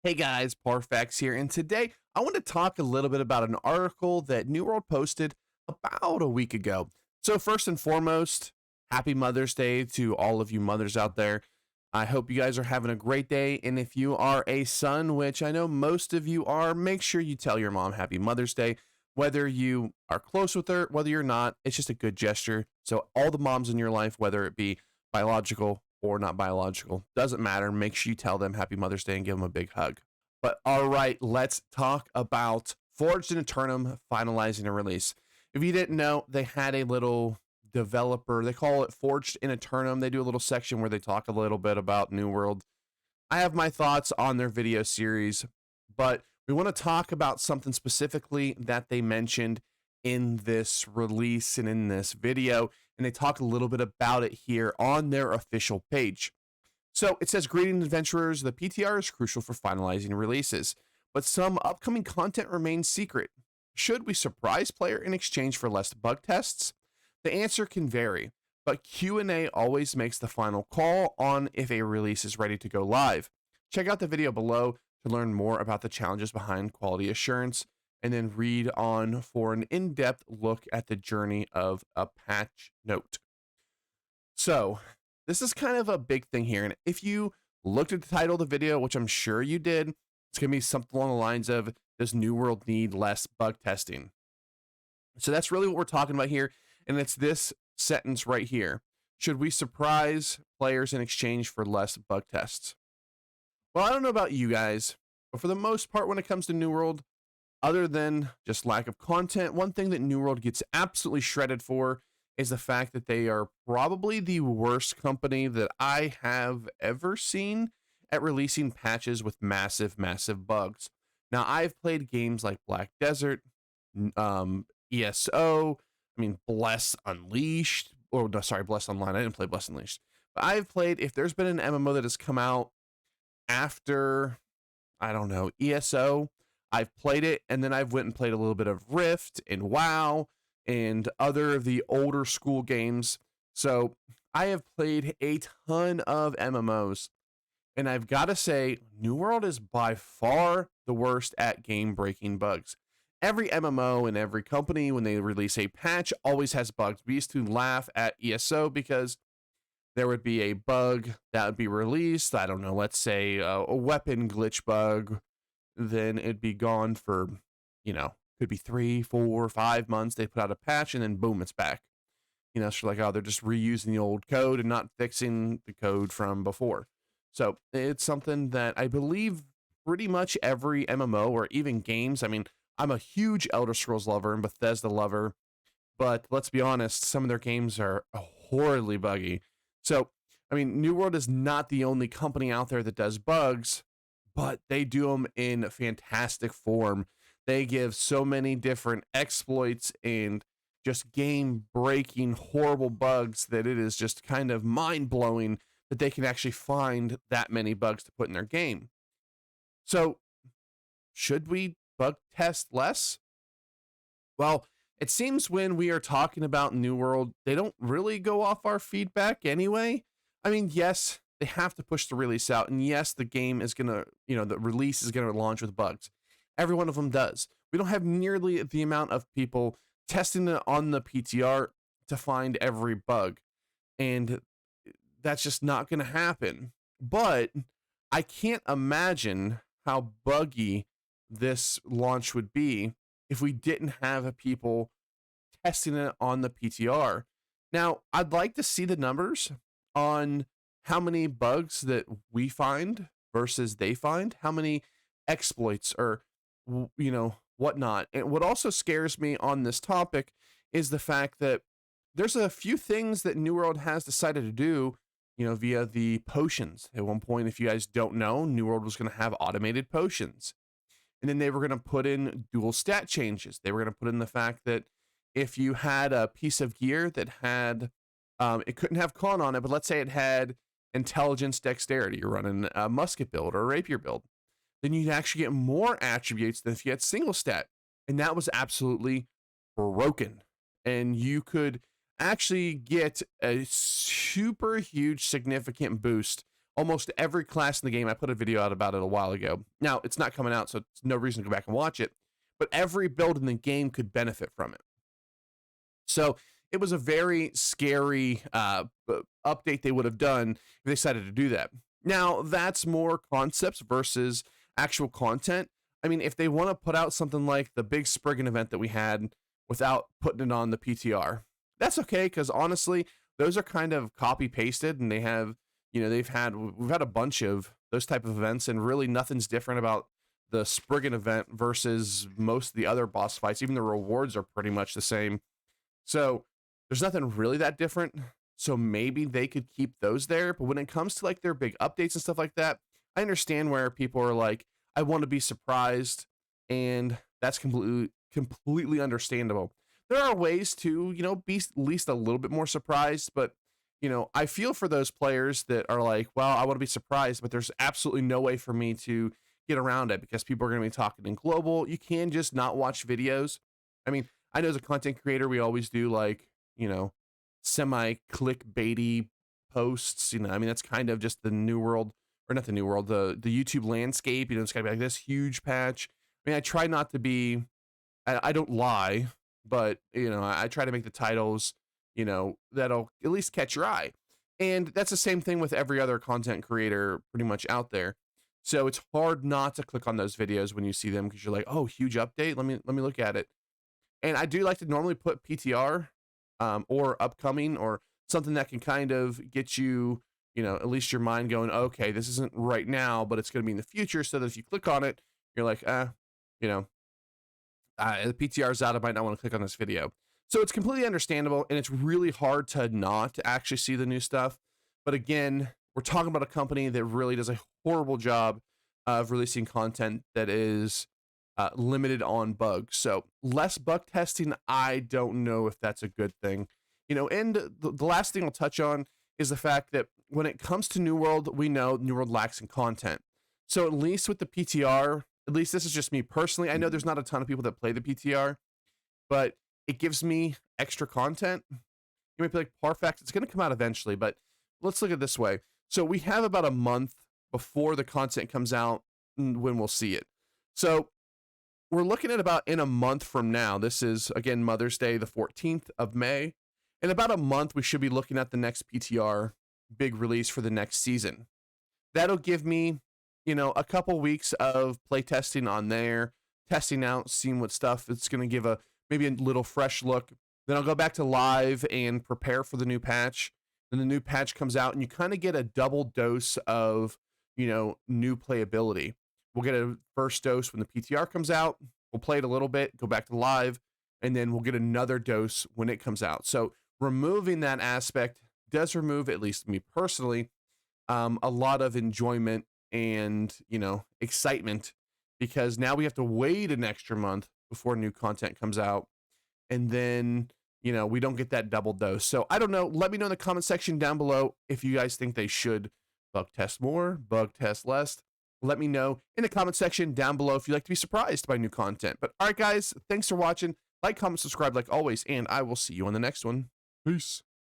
Hey guys, Parfax here, and today I want to talk a little bit about an article that New World posted about a week ago. So, first and foremost, happy Mother's Day to all of you mothers out there. I hope you guys are having a great day, and if you are a son, which I know most of you are, make sure you tell your mom happy Mother's Day. Whether you are close with her, whether you're not, it's just a good gesture. So, all the moms in your life, whether it be biological or not biological, doesn't matter. Make sure you tell them happy Mother's Day and give them a big hug. But all right, let's talk about Forged in Eternum finalizing a release. If you didn't know, they had a little developer, they call it Forged in Eternum. They do a little section where they talk a little bit about New World. I have my thoughts on their video series, but we want to talk about something specifically that they mentioned in this release and in this video, and they talk a little bit about it here on their official page. So it says, greetings, adventurers. The PTR is crucial for finalizing releases, but some upcoming content remains secret. Should we surprise player in exchange for less bug tests? The answer can vary, but Q&A always makes the final call on if a release is ready to go live. Check out the video below to learn more about the challenges behind quality assurance, and then read on for an in-depth look at the journey of a patch note. So, this is kind of a big thing here. And if you looked at the title of the video, which I'm sure you did, it's going to be something along the lines of, does New World need less bug testing? So that's really what we're talking about here. And it's this sentence right here. Should we surprise players in exchange for less bug tests? Well, I don't know about you guys, but for the most part, when it comes to New World, other than just lack of content, one thing that New World gets absolutely shredded for is the fact that they are probably the worst company that I have ever seen at releasing patches with massive, massive bugs. Now, I've played games like Black Desert, ESO, Bless Unleashed, or no, sorry, Bless Online. I didn't play Bless Unleashed. But I've played, if there's been an MMO that has come out after, I don't know, ESO, I've played it, and then I've went and played a little bit of Rift and WoW and other of the older school games. So I have played a ton of MMOs, and I've got to say, New World is by far the worst at game-breaking bugs. Every MMO and every company, when they release a patch, always has bugs. We used to laugh at ESO because there would be a bug that would be released. I don't know, let's say a weapon glitch bug. Then it'd be gone for, could be 3, 4, 5 months. They put out a patch and then boom, it's back. So like, oh, they're just reusing the old code and not fixing the code from before. So it's something that I believe pretty much every MMO or even games. I'm a huge Elder Scrolls lover and Bethesda lover, but let's be honest, some of their games are horribly buggy. So, New World is not the only company out there that does bugs, but they do them in fantastic form. They give so many different exploits and just game breaking horrible bugs that it is just kind of mind blowing that they can actually find that many bugs to put in their game. So, should we bug test less? Well, it seems when we are talking about New World, they don't really go off our feedback anyway. Yes, they have to push the release out, and yes, the game is gonna, the release is gonna launch with bugs. Every one of them does. We don't have nearly the amount of people testing it on the PTR to find every bug, and that's just not gonna happen. But I can't imagine how buggy this launch would be if we didn't have people testing it on the PTR. Now, I'd like to see the numbers on how many bugs that we find versus they find, how many exploits or, whatnot. And what also scares me on this topic is the fact that there's a few things that New World has decided to do, via the potions. At one point, if you guys don't know, New World was going to have automated potions. And then they were going to put in dual stat changes. They were going to put in the fact that if you had a piece of gear that had, it couldn't have con on it, but let's say it had intelligence, dexterity, you're running a musket build or a rapier build, then you'd actually get more attributes than if you had single stat. And that was absolutely broken. And you could actually get a super huge significant boost almost every class in the game. I put a video out about it a while ago. Now, it's not coming out, so it's no reason to go back and watch it, but every build in the game could benefit from it. So it was a very scary update they would have done if they decided to do that. Now, that's more concepts versus actual content. I mean, if they want to put out something like the big Spriggan event that we had without putting it on the PTR, that's okay, because honestly, those are kind of copy pasted, and they have, we've had a bunch of those type of events, and really nothing's different about the Spriggan event versus most of the other boss fights. Even the rewards are pretty much the same. So there's nothing really that different. So maybe they could keep those there. But when it comes to like their big updates and stuff like that, I understand where people are like, I want to be surprised, and that's completely understandable. There are ways to, be at least a little bit more surprised, but I feel for those players that are like, well, I want to be surprised, but there's absolutely no way for me to get around it because people are going to be talking in global. You can just not watch videos. I mean, I know as a content creator, we always do like, semi clickbaity posts. I mean, that's kind of just the new world, or not the new world, the YouTube landscape. It's got to be like this huge patch. I mean, I try not to be, I don't lie, but I try to make the titles, that'll at least catch your eye. And that's the same thing with every other content creator pretty much out there. So it's hard not to click on those videos when you see them, because you're like, oh, huge update. Let me look at it. And I do like to normally put PTR or upcoming, or something that can kind of get you, at least your mind going, okay, this isn't right now, but it's going to be in the future. So that if you click on it, you're like, the PTR's out. I might not want to click on this video. So it's completely understandable, and it's really hard to not actually see the new stuff. But again, we're talking about a company that really does a horrible job of releasing content that is limited on bugs. So less bug testing, I don't know if that's a good thing. And the last thing I'll touch on is the fact that when it comes to New World, we know New World lacks in content. So at least with the PTR, at least this is just me personally, I know there's not a ton of people that play the PTR, but it gives me extra content. You might be like, Parfax, it's going to come out eventually, but let's look at it this way. So we have about a month before the content comes out when we'll see it. So we're looking at about in a month from now. This is, again, Mother's Day, the 14th of May. In about a month, we should be looking at the next PTR big release for the next season. That'll give me, a couple weeks of play testing on there, testing out, seeing what stuff it's going to give maybe a little fresh look. Then I'll go back to live and prepare for the new patch. Then the new patch comes out, and you kind of get a double dose of, new playability. We'll get a first dose when the PTR comes out. We'll play it a little bit, go back to live, and then we'll get another dose when it comes out. So removing that aspect does remove, at least me personally, a lot of enjoyment and, excitement, because now we have to wait an extra month before new content comes out. And then, we don't get that double dose. So I don't know. Let me know in the comment section down below if you guys think they should bug test more, bug test less. Let me know in the comment section down below if you'd like to be surprised by new content. But all right, guys, thanks for watching. Like, comment, subscribe like always, and I will see you on the next one. Peace.